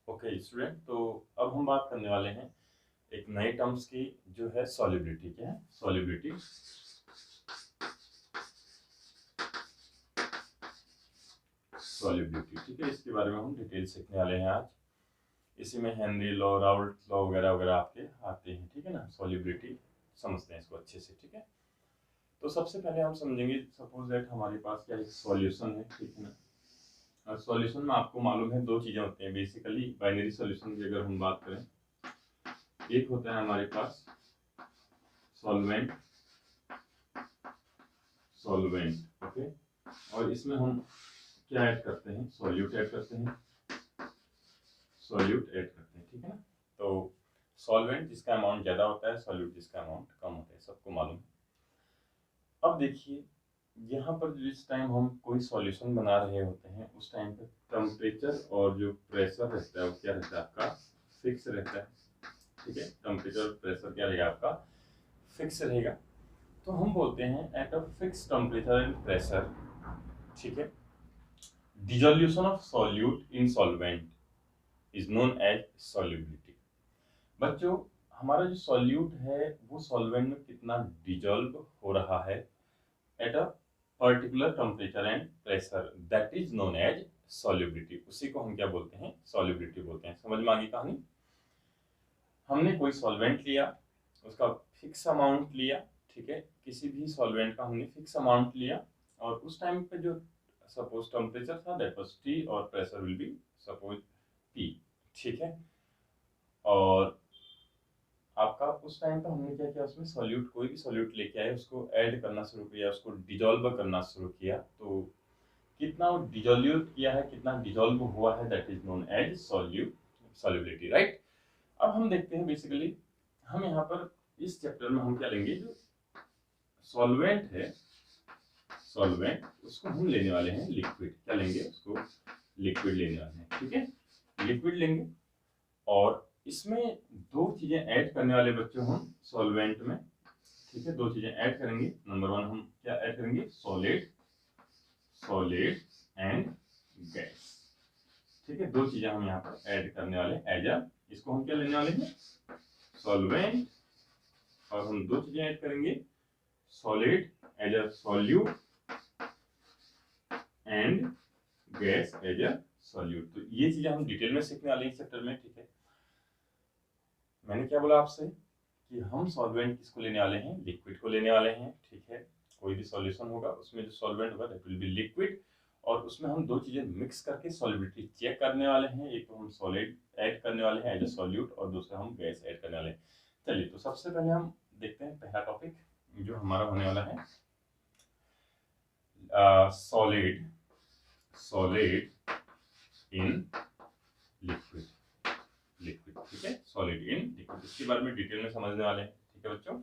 Okay student, तो अब हम बात करने वाले हैं एक नए टर्म्स की, जो है सॉल्युबिलिटी। क्या है सॉल्युबिलिटी? सॉल्युबिलिटी, ठीक है। इसके बारे में हम डिटेल सीखने वाले हैं आज। इसी में हेनरी लॉ, राउल्ट लॉ वगैरह वगैरह आपके आते हैं, ठीक है ना। सॉल्युबिलिटी समझते हैं इसको अच्छे से, ठीक है। तो सबसे पहले हम समझेंगे, सपोज दैट हमारे पास क्या एक सॉल्यूशन है, ठीक है ना। और सॉल्यूशन में आपको मालूम है दो चीजें होती हैं बेसिकली। बाइनरी सॉल्यूशन की अगर हम बात करें, एक होता है हमारे पास सॉल्वेंट, सॉल्वेंट ओके। और इसमें हम क्या ऐड करते हैं? सॉल्यूट ऐड करते हैं, सॉल्यूट ऐड करते हैं, ठीक है ना। तो सॉल्वेंट जिसका अमाउंट ज्यादा होता है, सॉल्यूट जिसका अमाउंट कम होता है, सबको मालूम है। अब देखिए, यहाँ पर जिस टाइम हम कोई सॉल्यूशन बना रहे होते हैं उस टाइम पे टेम्परेचर और जो प्रेशर रहता है वो क्या रहता है आपका? फिक्स रहता है, ठीक है। टेम्परेचर और प्रेशर क्या रहेगा आपका? फिक्स रहेगा। तो हम बोलते हैं at a fix temperature and pressure, ठीक है, dissolution of solute in solvent is known as solubility. बच्चों, हमारा जो सॉल्यूट है वो सॉल्वेंट में कितना डिजोल्व हो रहा है at a particular temperature and pressure, that is known as solubility. उसी को हम क्या बोलते हैं? सॉल्युबिलिटी बोलते हैं। समझ में आ गई कहानी? हमने कोई सॉल्वेंट लिया, उसका फिक्स अमाउंट लिया, ठीक है। किसी भी सॉल्वेंट का हमने फिक्स अमाउंट लिया, और उस टाइम पे जो सपोज टेम्परेचर था दैट वाज टी, और pressure will be suppose P, ठीक है। और आपका उस टाइम पे हमने क्या किया, उसमें सॉल्यूट, कोई भी सॉल्यूट लेके आए, उसको ऐड करना शुरू किया, उसको डिजोल्व करना शुरू किया। तो कितना डिजोल्यूट किया है, कितना डिजोल्व हुआ है, that is known as solubility, right. अब हम देखते हैं बेसिकली, हम यहाँ पर इस चैप्टर में हम क्या लेंगे, जो सॉल्वेंट है, सॉल्वेंट उसको हम लेने वाले हैं लिक्विड। क्या लेंगे? उसको लिक्विड लेने वाले हैं, ठीक है। लिक्विड लेंगे, और इसमें दो चीजें ऐड करने वाले बच्चों हम सॉल्वेंट में, ठीक है। दो चीजें ऐड करेंगे। नंबर वन, हम क्या ऐड करेंगे? सॉलिड, सॉलिड एंड गैस, ठीक है। दो चीजें हम यहाँ पर ऐड करने वाले हैं एज अ, इसको हम क्या लेने वाले हैं? सॉल्वेंट, और हम दो चीजें ऐड करेंगे, solid as a solute and gas as a solute. तो ये चीजें हम डिटेल में सीखने वाले हैं चैप्टर में, ठीक है। मैंने क्या बोला आपसे कि हम सॉल्वेंट किसको लेने वाले हैं? लिक्विड को लेने वाले हैं, ठीक है। कोई भी सॉल्यूशन होगा उसमें जो सॉल्वेंट होगा दैट विल बी लिक्विड, और उसमें हम दो चीजें मिक्स करके सॉल्युबिलिटी चेक करने वाले हैं। एक तो हम सॉलिड ऐड करने वाले हैं एज अ सॉल्यूट, और दूसरा हम गैस ऐड करने वाले हैं। चलिए, तो सबसे पहले हम देखते हैं पहला टॉपिक जो हमारा होने वाला है, solid, solid in liquid, liquid, ठीक है। सॉलिड इन लिक्विड, इसके बारे में डिटेल में समझने वाले हैं, ठीक है बच्चों।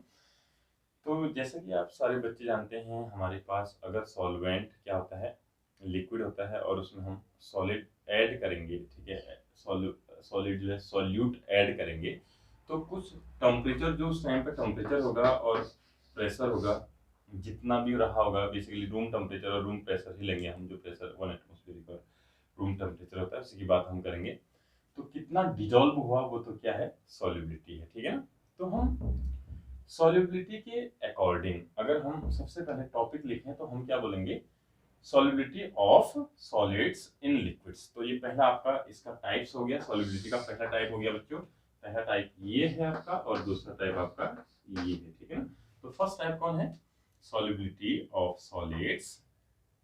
तो जैसे कि आप सारे बच्चे जानते हैं, हमारे पास अगर सॉल्वेंट क्या होता है? लिक्विड होता है, और उसमें हम सॉलिड ऐड करेंगे, ठीक है। सॉलिड जो है सॉल्यूट ऐड करेंगे, तो कुछ टेम्परेचर, जो उस टाइम पे टेम्परेचर होगा और प्रेशर होगा, जितना भी रहा होगा, बेसिकली रूम टेम्परेचर और रूम प्रेशर ही लेंगे हम, जो प्रेशर 1 एटमॉस्फेरिक रूम टेम्परेचर होता है उसी की बात हम करेंगे। तो कितना डिजोल्व हुआ वो तो क्या है? सॉल्युबिलिटी है, ठीक है ना। तो हम सॉल्युबिलिटी के अकॉर्डिंग अगर हम सबसे पहले टॉपिक लिखें तो हम क्या बोलेंगे? Solubility of solids in liquids. तो ये पहला आपका इसका टाइप्स हो गया, सॉल्युबिलिटी का पहला टाइप हो गया बच्चों। पहला टाइप ये है आपका, और दूसरा टाइप आपका ये है, ठीक है ना। तो फर्स्ट टाइप कौन है? Solubility of solids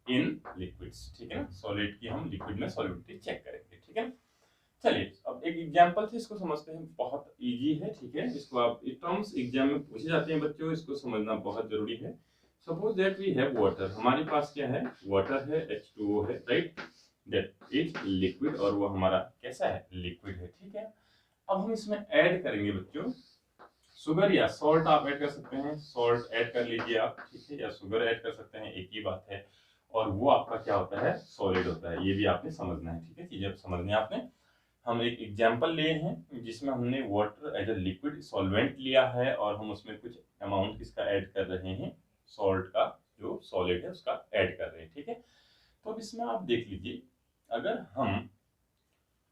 in liquids, ठीक है ना। सॉलिड की हम लिक्विड में सॉल्युबिलिटी चेक करेंगे, ठीक है। चलिए, अब एक एग्जांपल से इसको समझते हैं। बहुत इजी है, ठीक है। इसको आप टर्म्स एग्जाम में पूछे जाते हैं बच्चों, इसको समझना बहुत जरूरी है। Suppose that we have water, हमारे पास क्या है? वाटर है, H2O है, राइट। दैट इज लिक्विड, और वो हमारा कैसा है? लिक्विड है, ठीक है। अब हम इसमें ऐड करेंगे बच्चों शुगर या सॉल्ट। आप ऐड कर सकते हैं, सॉल्ट ऐड कर लीजिए आप, ठीक है, या शुगर ऐड कर सकते हैं, एक ही बात है। और वो आपका क्या होता है? सॉलिड होता है। ये भी आपने समझना है, ठीक है। चीजें समझनी है आपने। हम एक एग्जाम्पल लिए हैं जिसमें हमने water as a liquid solvent लिया है, और हम उसमें कुछ अमाउंट किसका ऐड कर रहे हैं? सॉल्ट का, जो सॉलिड है उसका ऐड कर रहे हैं, ठीक है। तो अब इसमें आप देख लीजिए, अगर हम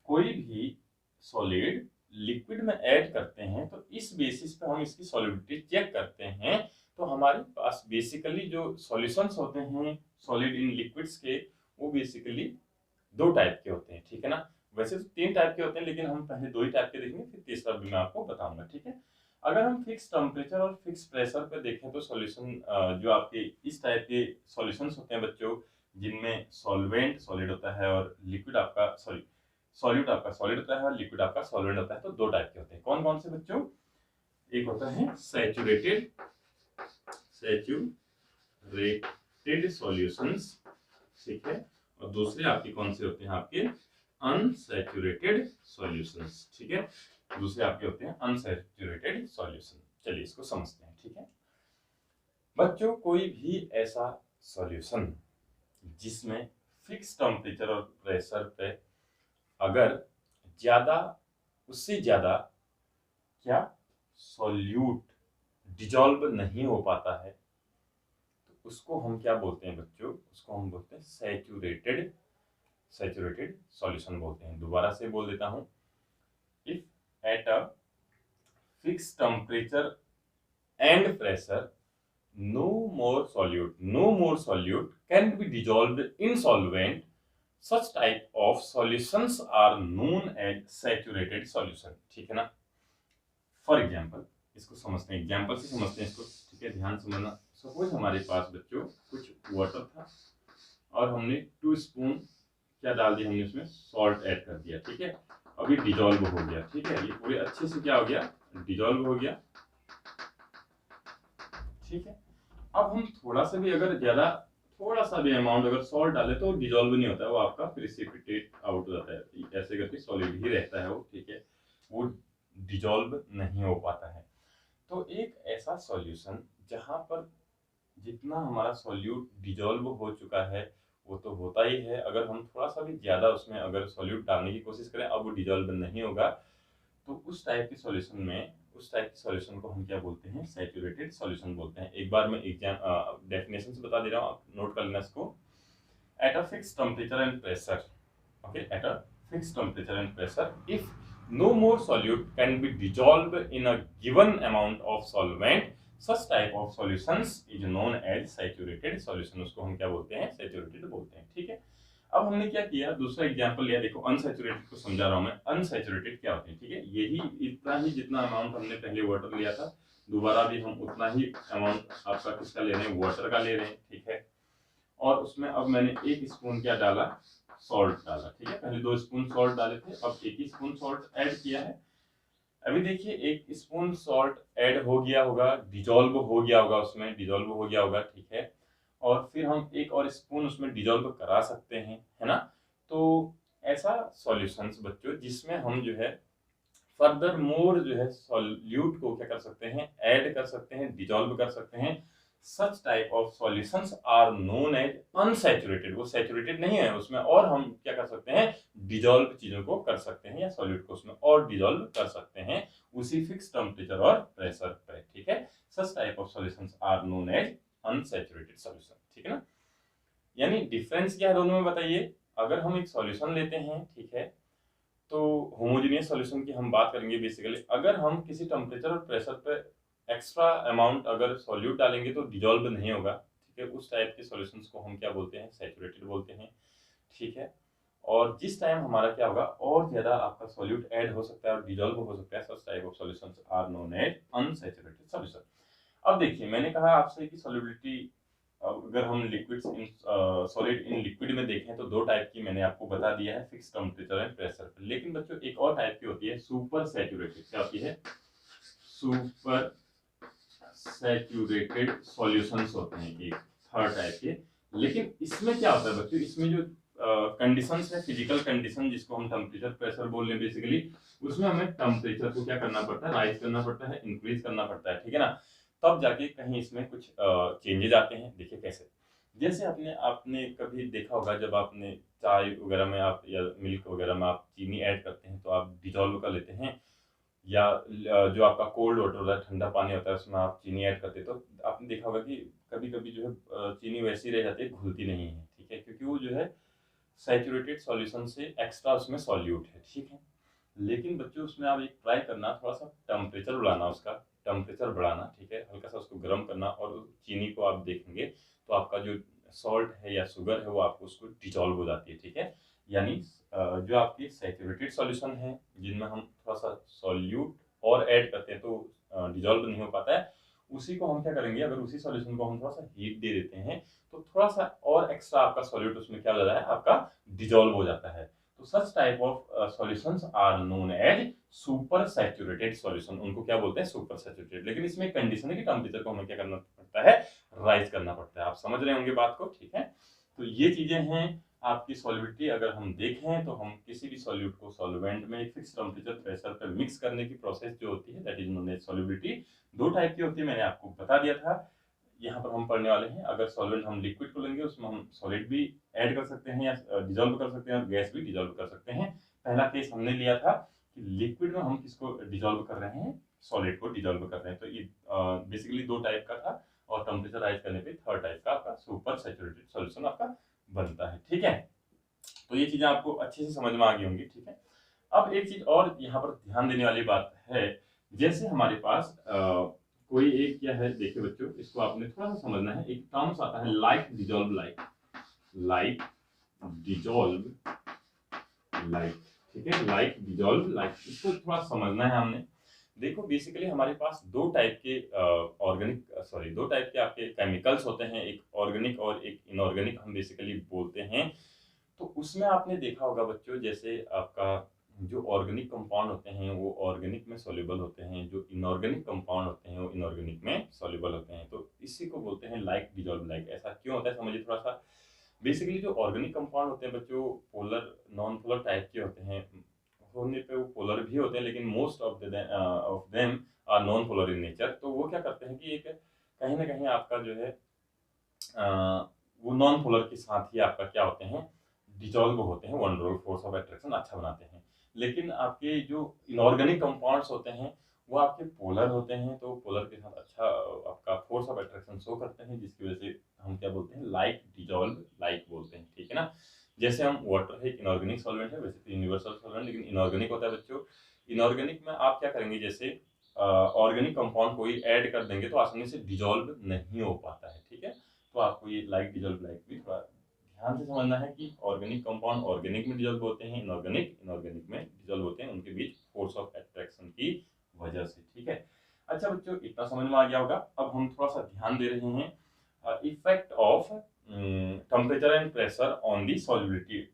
कोई भी सॉलिड लिक्विड में ऐड करते हैं तो इस बेसिस पे हम इसकी सॉलिडिटी चेक करते हैं। तो हमारे पास बेसिकली जो सॉल्यूशंस होते हैं सॉलिड इन लिक्विड्स के, वो बेसिकली दो टाइप के होते हैं, ठीक है ना। वैसे तो तीन टाइप के होते हैं, लेकिन हम पहले दो ही टाइप के देखेंगे, फिर तीसरा भी मैं आपको बताऊंगा, ठीक है। अगर हम फिक्स टेम्परेचर और फिक्स प्रेशर पे देखें तो सॉल्यूशन जो आपके इस टाइप के सॉल्यूशंस होते हैं बच्चों, जिनमें सॉल्वेंट सॉलिड होता है और लिक्विड आपका सॉल्यूट आपका सॉलिड होता है और लिक्विड आपका सॉल्वेंट होता है। तो दो टाइप के होते हैं, कौन कौन से बच्चों? एक होता है सैचुरेटेड सॉल्यूशंस, ठीक है, और दूसरे आपके कौन से होते हैं? आपके अनसैचुरेटेड सॉल्यूशंस, ठीक है। दूसरे आपके होते हैं अनसैचुरेटेड सॉल्यूशन। चलिए इसको समझते हैं, ठीक है बच्चों। कोई भी ऐसा सॉल्यूशन जिसमें फिक्स टेम्परेचर और प्रेशर पे अगर ज्यादा उससे ज्यादा क्या सॉल्यूट डिजॉल्व नहीं हो पाता है, तो उसको हम क्या बोलते हैं बच्चों? उसको हम बोलते हैं सैचुरेटेड सॉल्यूशन बोलते हैं। दोबारा से बोल देता हूं, if at a fix temperature and pressure no more solute can be dissolved in solvent, such type of solutions are known as saturated solution, ठीक है ना। फॉर एग्जाम्पल इसको समझते हैं, एग्जाम्पल से समझते हैं इसको, ठीक है, ध्यान समझना। सपोज हमारे पास बच्चों कुछ वाटर था और हमने 2 स्पून क्या डाल दिया, हमने उसमें सॉल्ट ऐड कर दिया, ठीक है। अभी डिजॉल्व हो गया, ठीक है, ये पूरे अच्छे से क्या हो गया? डिजॉल्व हो गया, ठीक है। अब हम थोड़ा सा भी अगर ज्यादा थोड़ा सा भी अमाउंट अगर सॉल्ट डाले तो डिजॉल्व नहीं होता है, वो आपका प्रिसिपिटेट आउट हो जाता है, ऐसे करके सॉलिड ही रहता है वो, ठीक है, वो डिजॉल्व नहीं हो पाता है। तो एक ऐसा सॉल्यूशन जहां पर जितना हमारा सॉल्यूट डिजॉल्व हो चुका है वो तो होता ही है, अगर हम थोड़ा सा भी ज्यादा उसमें अगर सॉल्यूट डालने की कोशिश करें अब वो डिजॉल्व नहीं होगा, तो उस टाइप के सॉल्यूशन में उस टाइप के सॉल्यूशन को हम क्या बोलते हैं? सैचुरेटेड सॉल्यूशन बोलते हैं। एक बार मैं एग्जाम डेफिनेशन से बता दे रहा हूँ, आप नोट कर लेना इसको। Eight a fix temperature and pressure, okay, eight a fix temperature and pressure if no more solute can be dissolved in a given amount of solvent, such type of solutions is known as saturated solution। उसको हम क्या बोलते हैं? Saturated बोलते हैं, ठीक है। अब हमने क्या किया, दूसरा एग्जांपल लिया, देखो अनसैचुरेटेड को समझा रहा हूं मैं। अनसैचुरेटेड क्या होते हैं, ठीक है, यही इतना ही जितना अमाउंट हमने पहले वाटर लिया था, दोबारा भी हम उतना ही अमाउंट आपका किसका ले रहे हैं? वाटर का ले रहे हैं, ठीक है। और उसमें अब मैंने 1 स्पून क्या डाला? सॉल्ट डाला, ठीक है। पहले 2 स्पून सॉल्ट डाले थे, अब 1 ही स्पून सॉल्ट ऐड किया है। अभी देखिए 1 स्पून सॉल्ट ऐड हो गया होगा, डिजॉल्व हो गया होगा, उसमें डिजॉल्व हो गया होगा, ठीक है। और फिर हम 1 और स्पून उसमें डिजॉल्व करा सकते हैं, है ना। तो ऐसा सॉल्यूशंस बच्चों जिसमें हम जो है फर्दर मोर जो है सॉल्यूट को क्या कर सकते हैं? ऐड कर सकते हैं, डिजॉल्व कर सकते हैं। Such type of solutions are known as unsaturated. वो सैचुरेटेड नहीं है उसमें, और हम क्या कर सकते हैं? डिजॉल्व चीजों को कर सकते हैं या सॉल्यूट को उसमें और डिजॉल्व कर सकते हैं उसी फिक्स टेम्परेचर और प्रेशर पे, ठीक है। Such type of solutions are known as unsaturated solution, ठीक है ना। यानी डिफरेंस क्या है दोनों में बताइए? अगर हम एक सॉल्यूशन लेते हैं, ठीक है, तो होमोजेनियस सॉल्यूशन की हम बात करेंगे बेसिकली। अगर हम किसी टेम्परेचर और प्रेशर पे एक्स्ट्रा अमाउंट अगर सॉल्यूट डालेंगे तो डिजॉल्व नहीं होगा, ठीक है। उस टाइप के सॉल्यूशंस को हम क्या बोलते हैं? सैचुरेटेड बोलते हैं, ठीक है। और जिस टाइम हमारा क्या होगा और ज्यादा आपका सॉल्यूट ऐड हो सकता है और डिजॉल्व हो सकता है, such type of solutions are known as unsaturated solution. अब देखिए मैंने कहा आपसे कि सॉल्युबिलिटी, अगर हम liquids in solid in liquid में देखें तो दो टाइप की मैंने आपको बता दिया है, फिक्स टेम्परेचर एंड प्रेशर पे। लेकिन बच्चों एक और टाइप की होती है सुपर सैचुरेटेड। क्या होती है? सुपर सैचुरेटेड सॉल्यूशंस होते हैं, एक थर्ड टाइप के। लेकिन इसमें क्या होता है बच्चों? इसमें जो कंडीशंस है, फिजिकल कंडीशन जिसको हम टेम्परेचर प्रेशर बोल रहे हैं बेसिकली, उसमें हमें टेम्परेचर को क्या करना पड़ता है? राइज करना पड़ता है, इंक्रीज करना पड़ता है, ठीक है ना। तब जाके कहीं इसमें कुछ चेंजेस आते हैं। देखिए कैसे, जैसे आपने आपने कभी देखा होगा जब आपने चाय वगैरह में आप या मिल्क वगैरह में आप चीनी ऐड करते हैं तो आप डिजॉल्व कर लेते हैं, या जो आपका कोल्ड वाटर होता है, ठंडा पानी होता है, उसमें आप चीनी ऐड करते हैं तो आपने देखा होगा कि कभी कभी जो है चीनी वैसी रह जाती है, घुलती नहीं है, ठीक है, क्योंकि वो जो है सैचुरेटेड सॉल्यूशन से एक्स्ट्रा उसमें सॉल्यूट है, ठीक है। लेकिन बच्चों उसमें आप एक ट्राई करना, थोड़ा सा टेम्परेचर बढ़ाना, उसका टेम्परेचर बढ़ाना, ठीक है, हल्का सा उसको गर्म करना, और चीनी को आप देखेंगे तो आपका जो सॉल्ट है या शुगर है वो आपको उसको डिजॉल्व हो जाती है, ठीक है। यानी जो आपकी सैचुरेटेड सॉल्यूशन है जिनमें हम थोड़ा सा सॉल्यूट और ऐड करते हैं तो डिजॉल्व नहीं हो पाता है, उसी को हम क्या करेंगे, अगर उसी सॉल्यूशन को हम थोड़ा सा हीट दे देते हैं तो थोड़ा सा और एक्स्ट्रा आपका सॉल्यूट उसमें क्या हो जाता है, आपका डिजॉल्व हो जाता है। तो such type of solutions are known as super saturated solution, उनको क्या बोलते हैं, सुपर सैचुरेटेड। लेकिन इसमें एक कंडीशन है कि टेम्परेचर को हमें क्या करना पड़ता है, राइज करना पड़ता है। आप समझ रहे होंगे बात को, ठीक है। तो ये चीजें हैं आपकी सॉल्युबिलिटी। अगर हम देखें तो हम किसी भी सॉल्यूट को सॉल्वेंट में एक फिक्स टेम्परेचर प्रेशर पर मिक्स करने की प्रोसेस जो होती है that is known as solubility. दो टाइप की होती है, मैंने आपको बता दिया था। यहाँ पर हम पढ़ने वाले हैं, अगर सॉल्वेंट हम लिक्विड को लेंगे उसमें हम सॉलिड भी ऐड कर सकते हैं या डिजोल्व कर सकते हैं और गैस भी डिजोल्व कर सकते हैं। पहला केस हमने लिया था कि लिक्विड में हम किसको डिजोल्व कर रहे हैं, सॉलिड को डिजोल्व कर रहे हैं। तो ये बेसिकली दो टाइप का था, और टेम्परेचर राइज करने पे थर्ड टाइप का आपका सुपर सैचुरेटेड सॉल्यूशन आपका बनता है, ठीक है। तो ये चीजें आपको अच्छे से समझ में आ गई होंगी, ठीक है। अब एक चीज और यहाँ पर ध्यान देने वाली बात है, जैसे हमारे पास कोई एक क्या है, देखिए बच्चों इसको आपने थोड़ा सा समझना है। एक टर्म्स आता है like dissolve like, like dissolve like, ठीक है, लाइक डिजोल्व लाइक, इसको थोड़ा समझना है हमने। देखो बेसिकली हमारे पास दो टाइप के दो टाइप के आपके केमिकल्स होते हैं, एक ऑर्गेनिक और एक इनऑर्गेनिक हम बेसिकली बोलते हैं। तो उसमें आपने देखा होगा बच्चों, जैसे आपका जो ऑर्गेनिक कंपाउंड होते हैं वो ऑर्गेनिक में सॉल्युबल होते हैं, जो इनऑर्गेनिक कंपाउंड होते हैं वो इनऑर्गेनिक में सॉल्युबल होते हैं। तो इसी को बोलते हैं लाइक डिजॉल्व लाइक। ऐसा क्यों होता है समझिए थोड़ा सा। बेसिकली जो ऑर्गेनिक कंपाउंड होते हैं बच्चों, पोलर नॉन पोलर टाइप के होते हैं, होने पे वो पोलर भी होते हैं, लेकिन most of them are non polar in nature. तो वो क्या करते हैं कि एक कहीं ना कहीं आपका जो है वो नॉन पोलर के साथ ही आपका क्या होते हैं, डिजॉल्व होते हैं, one role force of attraction अच्छा बनाते हैं। लेकिन आपके जो इनऑर्गेनिक कंपाउंड्स होते हैं वो आपके पोलर होते हैं, तो पोलर के साथ अच्छा आपका फोर्स ऑफ अट्रैक्शन शो करते हैं, जिसकी वजह से हम क्या बोलते हैं, लाइक डिजॉल्व लाइक बोलते हैं, ठीक है ना। जैसे हम वाटर है इनऑर्गेनिक सॉल्वेंट है, वैसे तो यूनिवर्सल सॉल्वेंट, लेकिन इनऑर्गेनिक होता है बच्चों। इनऑर्गेनिक में आप क्या करेंगे, जैसे ऑर्गेनिक कंपाउंड कोई ऐड कर देंगे तो आसानी से डिजॉल्व नहीं हो पाता है, ठीक है। तो आपको ये लाइक डिजॉल्व लाइक भी थोड़ा ध्यान से समझना है कि ऑर्गेनिक कंपाउंड ऑर्गेनिक में डिजॉल्व होते हैं, इनऑर्गेनिक इनऑर्गेनिक में डिजॉल्व होते हैं, उनके बीच फोर्स ऑफ अट्रैक्शन की वजह से, ठीक है। अच्छा बच्चों इतना समझ में आ गया होगा। अब हम थोड़ा सा ध्यान दे रहे हैं effect of temperature and pressure on the solubility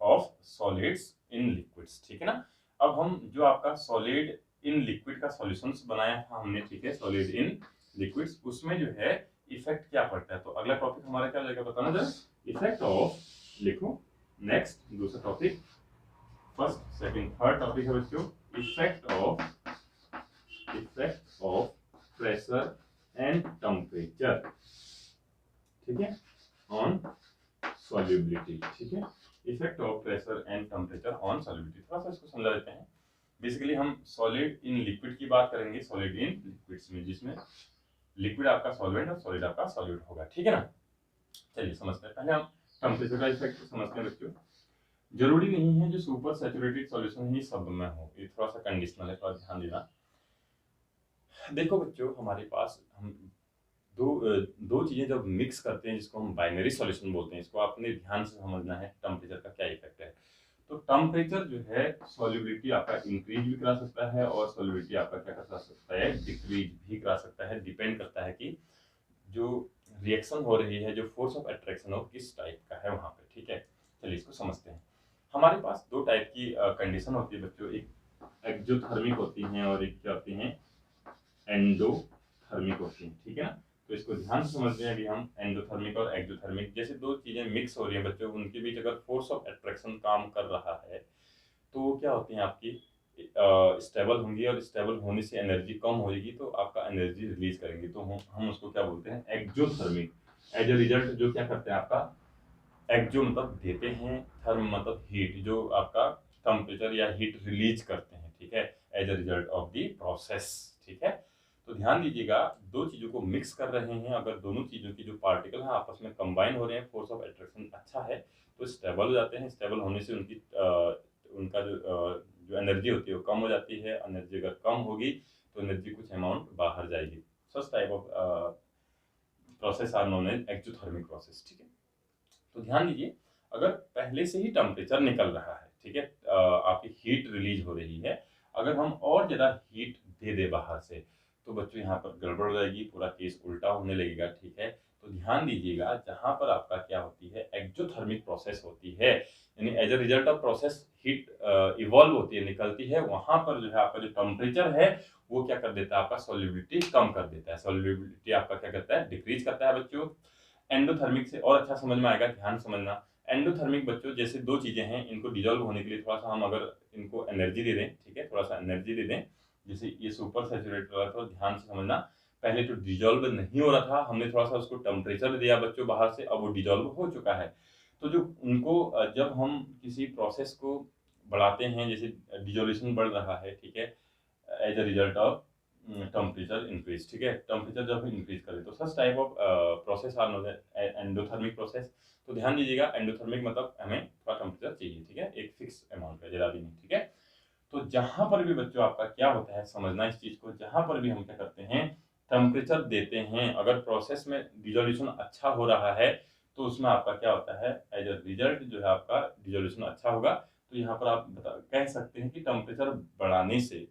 of solids in liquids, ठीक है ना। अब हम जो आपका सॉलिड इन लिक्विड का सॉल्यूशंस बनाया था हमने, ठीक है, सॉलिड इन लिक्विड्स, उसमें जो है इफेक्ट क्या पड़ता है। तो अगला टॉपिक हमारा क्या रहेगा बताना जरा, इफेक्ट ऑफ, लिखो नेक्स्ट दूसरा topic, first second third topic है बच्चों, effect of pressure and temperature, ठीक है, ऑन सॉल्युबिलिटी, ठीक है। Effect of pressure and temperature on solubility, थोड़ा सा इसको समझा लेते हैं। बेसिकली हम सॉलिड इन लिक्विड की बात करेंगे, सॉलिड इन लिक्विड्स में, जिसमें लिक्विड आपका सॉल्वेंट और सॉलिड आपका सॉल्यूट होगा, ठीक है ना। चलिए समझते हैं, पहले हम टेम्परेचर का इफेक्ट समझते हैं बच्चों। जरूरी नहीं है जो सुपर सैचुरेटेड सॉल्यूशन ही सब में हो, ये थोड़ा सा कंडीशनल है, थोड़ा ध्यान देना। देखो बच्चों हमारे पास हम दो चीजें जब मिक्स करते हैं जिसको हम बाइनरी सॉल्यूशन बोलते हैं, इसको आपने ध्यान से समझना है टेम्परेचर का क्या इफेक्ट है। तो टेम्परेचर जो है सॉल्युबिलिटी आपका इंक्रीज भी करा सकता है और सॉल्युबिलिटी आपका क्या करा सकता है, डिक्रीज भी करा सकता है। डिपेंड करता है कि जो रिएक्शन हो रही है, जो फोर्स ऑफ अट्रैक्शन हो किस टाइप का है वहां पे, ठीक है। चलिए इसको समझते हैं। हमारे पास दो टाइप की कंडीशन होती है बच्चों, एक एक्जोथर्मिक होती हैं और एक क्या होती हैं, एंडोथर्मिक होती हैं, ठीक है ना। तो इसको ध्यान से समझते हैं अभी हम, एंडोथर्मिक और एक्जोथर्मिक जैसे दो चीजें मिक्स हो रही हैं बच्चों, उनके बीच अगर फोर्स ऑफ अट्रैक्शन काम कर रहा है तो वो क्या होती हैं आपकी, स्टेबल होंगी, और स्टेबल होने से एनर्जी कम होगी तो आपका एनर्जी रिलीज करेंगे, तो हम उसको क्या बोलते हैं, एक्जोथर्मिक। एज ए रिजल्ट जो क्या करते हैं आपका, एक्जो मतलब देते हैं, थर्म मतलब हीट, जो आपका टेम्परेचर या हीट रिलीज करते हैं, ठीक है, as a result of the process, ठीक है। तो ध्यान दीजिएगा, दो चीजों को मिक्स कर रहे हैं, अगर दोनों चीजों की जो पार्टिकल है आपस में कंबाइन हो रहे हैं, फोर्स ऑफ अट्रैक्शन अच्छा है तो स्टेबल हो जाते हैं। स्टेबल होने से उनका जो जो एनर्जी होती है वो कम हो जाती है। एनर्जी अगर कम होगी तो एनर्जी कुछ अमाउंट बाहर जाएगी। Such type of process are known as exothermic process. ठीक है, तो ध्यान दीजिए, अगर पहले से ही टेम्परेचर निकल रहा है, ठीक है, आपकी हीट रिलीज हो रही है, अगर हम और ज़्यादा हीट दे दे बाहर से तो बच्चों यहाँ पर गड़बड़ हो जाएगी, पूरा केस उल्टा होने लगेगा। ठीक है, तो ध्यान दीजिएगा, जहाँ पर आपका क्या होती है, एक्सोथर्मिक प्रोसेस होती है, यानी as a result of process heat evolve होती है, निकलती है, वहां पर जो है आपका जो टेम्परेचर है वो क्या कर देता है, आपका सॉल्युबिलिटी कम कर देता है। सॉल्युबिलिटी आपका क्या करता है, डिक्रीज करता है बच्चों। एंडोथर्मिक से और अच्छा समझ में आएगा, ध्यान समझना। एंडोथर्मिक बच्चों जैसे दो चीजें हैं, इनको डिजोल्व होने के लिए थोड़ा सा हम अगर इनको एनर्जी दे दें, ठीक है, थोड़ा सा एनर्जी दे दें, जैसे ये सुपर सैचुरेटेड वाला था, ध्यान से समझना, पहले जो डिजोल्व नहीं हो रहा था, हमने थोड़ा सा उसको टेम्परेचर दिया बच्चों बाहर से, अब वो डिजोल्व हो चुका है। तो जो उनको जब हम किसी प्रोसेस को बढ़ाते हैं, जैसे डिजोल्यूशन बढ़ रहा है, ठीक है, as a result of temperature increase, ठीक है, टेम्परेचर जब इंक्रीज करें तो such type of process are known as endothermic process. तो ध्यान दीजिएगा, एंडोथर्मिक मतलब हमें थोड़ा टेम्परेचर चाहिए, ठीक है, एक फिक्स अमाउंट का, ज्यादा भी नहीं। ठीक है, तो जहां पर भी बच्चों आपका क्या होता है, समझना इस चीज को, जहां पर भी हम क्या करते हैं, टेम्परेचर देते हैं, अगर प्रोसेस में डिजोल्यूशन अच्छा हो रहा है तो उसमें आपका क्या होता है, एज अ रिजल्ट जो है आपका डिजोल्यूशन अच्छा होगा। तो यहाँ पर आप कह सकते हैं कि टेम्परेचर बढ़ाने से,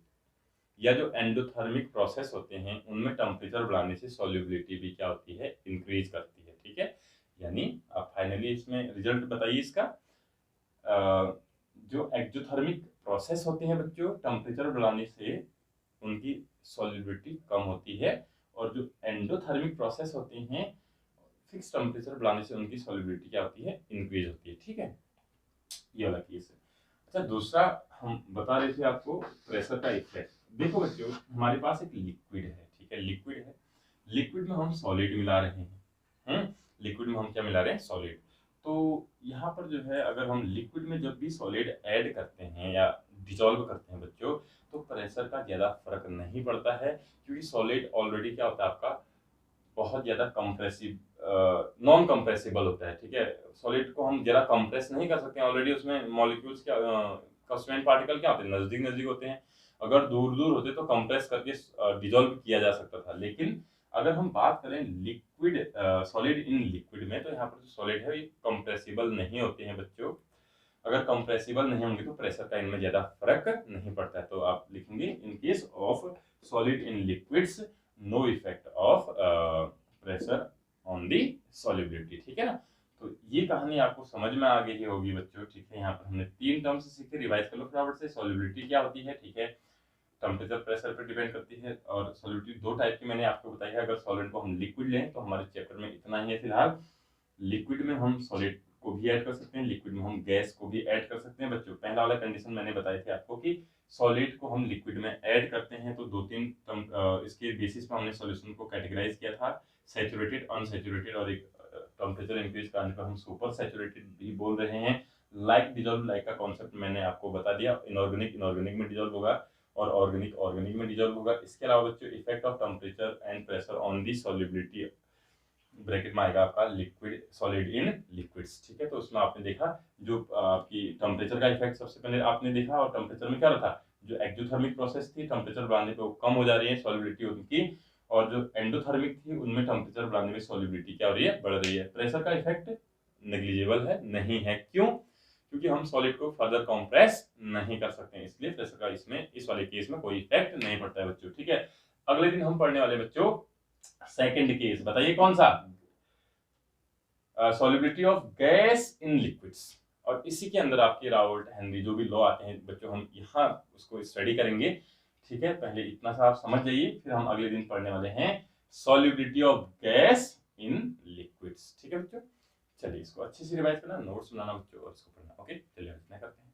या जो एंडोथर्मिक प्रोसेस होते हैं उनमें टेम्परेचर बढ़ाने से सॉल्युबिलिटी भी क्या होती है, इंक्रीज करती है। ठीक है, यानी आप फाइनली इसमें रिजल्ट बताइए इसका। जो एक्सोथर्मिक प्रोसेस होते हैं बच्चों, टेम्परेचर बढ़ाने से उनकी सॉल्युबिलिटी कम होती है, और जो एंडोथर्मिक प्रोसेस होते हैं, फिक्स टेम्परेचर बढ़ाने से उनकी सॉल्युबिलिटी क्या होती है, इंक्रीज होती है। ठीक है, ये वाला केस है। अच्छा, दूसरा हम बता रहे थे आपको प्रेशर का इफेक्ट। देखो बच्चों, हमारे पास एक लिक्विड है, ठीक है, लिक्विड है, लिक्विड में हम सॉलिड मिला रहे हैं, लिक्विड में हम क्या मिला रहे हैं, सॉलिड। तो यहाँ पर जो है, अगर हम लिक्विड में जब भी सॉलिड ऐड करते हैं या डिजोल्व करते हैं बच्चों, तो प्रेशर का ज्यादा फर्क नहीं पड़ता है, क्योंकि सॉलिड ऑलरेडी क्या होता है आपका, बहुत ज्यादा कंप्रेसिव, नॉन कंप्रेसिबल होता है। ठीक है, सॉलिड को हम जरा कंप्रेस नहीं कर सकते हैं, ऑलरेडी उसमें मॉलिक्यूल्स क्या, कंस्टिट्यूएंट पार्टिकल क्या होते हैं, नजदीक नजदीक होते हैं। अगर दूर दूर होते तो कंप्रेस करके डिजोल्व किया जा सकता था। लेकिन अगर हम बात करें लिक्विड, सॉलिड इन लिक्विड में, तो यहाँ पर जो सॉलिड है ये कंप्रेसिबल नहीं होते हैं बच्चों। अगर कंप्रेसिबल नहीं होंगे तो प्रेशर का इनमें ज्यादा फर्क नहीं पड़ता है। तो आप लिखेंगे, in case of solid in liquids no effect of pressure on the solubility. ठीक है ना, तो ये कहानी आपको समझ में आ गई होगी बच्चों। ठीक है, यहाँ पर हमने 3 टर्म्स सीखे, रिवाइज कर लो फटाफट से। सॉल्युबिलिटी क्या होती है, ठीक है, टेम्परेचर प्रेशर पर डिपेंड करती है, और सॉल्युबिलिटी 2 टाइप की मैंने आपको बताई है। अगर सॉलिड को हम लिक्विड लें तो हमारे चैप्टर में इतना ही है फिलहाल। लिक्विड में हम सॉलिड को भी ऐड कर सकते हैं, लिक्विड में हम गैस को भी ऐड कर सकते हैं बच्चों। पहला वाला कंडीशन मैंने बताई थी आपको कि सॉलिड को हम लिक्विड में ऐड करते हैं तो 2-3 इसके बेसिस पर हमने सॉल्यूशन को कैटेगराइज किया था, सैचुरेटेड, अनसैचुरेटेड, और एक टेम्परेचर इंक्रीज करने पर हम सुपर सैचुरेटेड भी बोल रहे हैं। लाइक डिजोल्व लाइक का कॉन्सेप्ट मैंने आपको बता दिया, इनऑर्गेनिक इनऑर्गेनिक में डिजोल्व होगा और ऑर्गेनिक ऑर्गेनिक में डिजोल्व होगा। इसके अलावा बच्चों, effect of temperature and pressure on the solubility, bracket में आएगा आपका लिक्विड, सॉलिड इन लिक्विड्स। ठीक है, तो उसमें आपने देखा जो आपकी टेम्परेचर का इफेक्ट सबसे पहले आपने देखा, और टेम्परेचर में क्या रहा था, जो एक्सोथर्मिक प्रोसेस थी, टेम्परेचर बढ़ाने पे वो कम हो जा रही है सॉल्युबिलिटी उनकी, और जो एंडोथर्मिक थी उनमें टेम्परेचर बढ़ाने में सॉल्युबिलिटी क्या हो रही है, बढ़ रही है। प्रेशर का इफेक्ट नेग्लिजिबल है, नहीं है। क्यों? क्योंकि हम सॉलिड को फर्दर कंप्रेस नहीं कर सकते हैं, इसलिए प्रेशर का इसमें, इस वाले केस में कोई इफेक्ट नहीं पड़ता है बच्चों। ठीक है, अगले दिन हम पढ़ने वाले बच्चों सेकंड केस, बताइए कौन सा, solubility of gas in liquids. और इसी के अंदर आपके राउल्ट हेनरी जो भी लॉ आते हैं बच्चों, हम यहाँ उसको स्टडी करेंगे। ठीक है, पहले इतना सा आप समझ जाइए, फिर हम अगले दिन पढ़ने वाले हैं solubility of gas in liquids. ठीक है बच्चों, चलिए इसको अच्छे से रिवाइज करना, नोट्स बनाना बच्चों, और इसको पढ़ना। ओके, चलिए इतना करते हैं।